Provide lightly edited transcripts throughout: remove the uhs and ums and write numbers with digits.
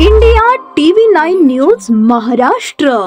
India TV 9 news Maharashtra.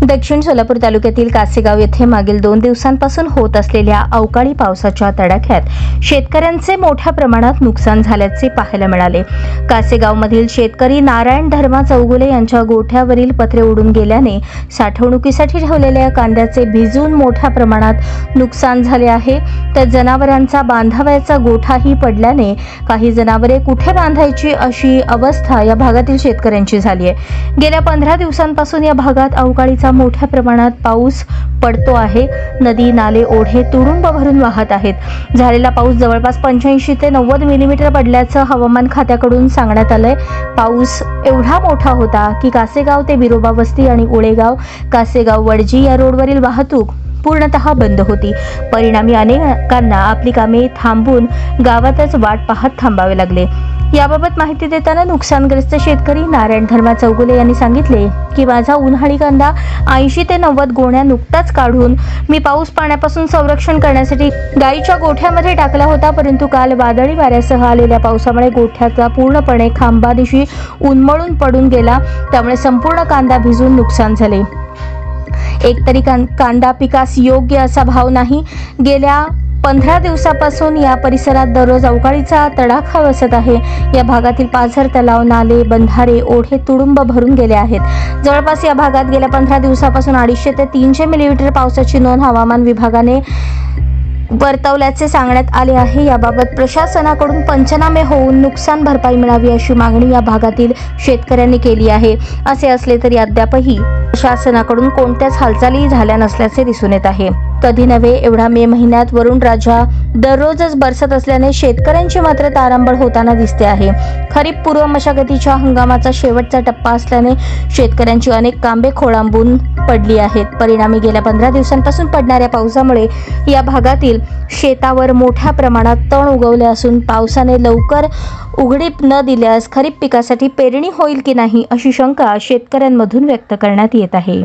दक्षिण सोलापूर तालुक्यातील कासेगाव येथे मागील 2 दिवसांपासून होत असलेल्या अवकाळी पावसाच्या तडाख्यात शेतकऱ्यांचे मोठ्या प्रमाणात नुकसान झाल्याचे पाहायला मिळाले। कासेगावमधील शेतकरी नारायण धर्मा चौगुले यांच्या गोठ्यावरील पत्रे उडून गेल्याने साठवणुकीसाठी ठेवलेल्या कांद्याचे भिजून मोठ्या प्रमाणात नुकसान झाले आहे। तर जनावरांचा बांधावयाचा गोठाही पडल्याने काही जनावरे कुठे बांधायची अशी अवस्था या भागातील शेतकऱ्यांची झाली आहे। गेल्या 15 दिवसांपासून या भागात अवकाळीचा मोठ्या प्रमाणात पाऊस पडतो आहे। नदी नाले ओढे तुडुंब भरून वाहत आहेत। झालेला पाऊस जवळपास 85 ते 90 मिलीमीटर पडल्याचं हवामान खात्याकडून सांगण्यात आलंय। पाऊस एवढा मोठा होता की कासेगाव ते बिरोबा वस्ती आणि उळेगाव कासेगाव वडजी या रोडवरील वाहतूक पूर्णतः बंद होती। परिणामी अनेकांना आपली कामे थांबून गावातच वाट पाहत थांबावे लागले। याबाबत माहिती देताना नुकसानग्रस्त शेतकरी नारायण धर्मा चौगुले यांनी सांगितले की माझा उन्हाळी कांदा 80 ते 90 गोण्या नुकताच काढून मी पाऊस पाण्यापासून संरक्षण करण्यासाठी गाईच्या गोठ्यामध्ये टाकला होता, परंतु काल वादळी वाऱ्यासह आलेल्या पावसामुळे गोठ्याचा पूर्णपणे खांबादिशी उन्मळून पडून गेला। त्यामुळे संपूर्ण कांदा भिजून नुकसान झाले। एकतरी कांदा पिकास योग्य असा भाव नाही। गेल्या 15 दिवसापासून या परिसरात दररोज अवकाळीचा तडाखा बसत आहे। या भागातील पाझर तलाव नाले बंधारे ओढे तुडुंब भरून गेले आहेत। जवळपास या भागात गेल्या 15 दिवसापासून 250 ते 300 मिलीमीटर पावसाची नोंद हवामान विभागाने वर्तवल्याचे सांगण्यात आले आहे। याबाबत प्रशासनाकडून पंचनामे होऊन नुकसान भरपाई मिळावी अशी मागणी या भागातील शेतकऱ्यांनी केली आहे। असे असले तरी अद्यापही प्रशासनाकडून कोणत्याच हालचाली झाल्या नसल्याचे दिसून येत आहे। कधी नव्हे एवढा मे महिन्यात वरुण राजा दररोजच बरसत असल्याने शेतकऱ्यांची मात्र तारांबळ होताना दिसते आहे। खरीप पूर्व मशागतीच्या हंगामाचा शेवटचा टप्पा असल्याने शेतकऱ्यांची अनेक कांबे खोळंबून पडली आहेत। परिणामी गेल्या 15 दिवसांपासून पडणाऱ्या पावसामुळे या भागातील शेतावर मोठ्या प्रमाणात तण उगवले असून पावसाने लवकर उघडीप न दिल्यास खरीप पिकासाठी पेरणी होईल की नाही अशी शंका शेतकऱ्यांमधून व्यक्त करण्यात येत आहे।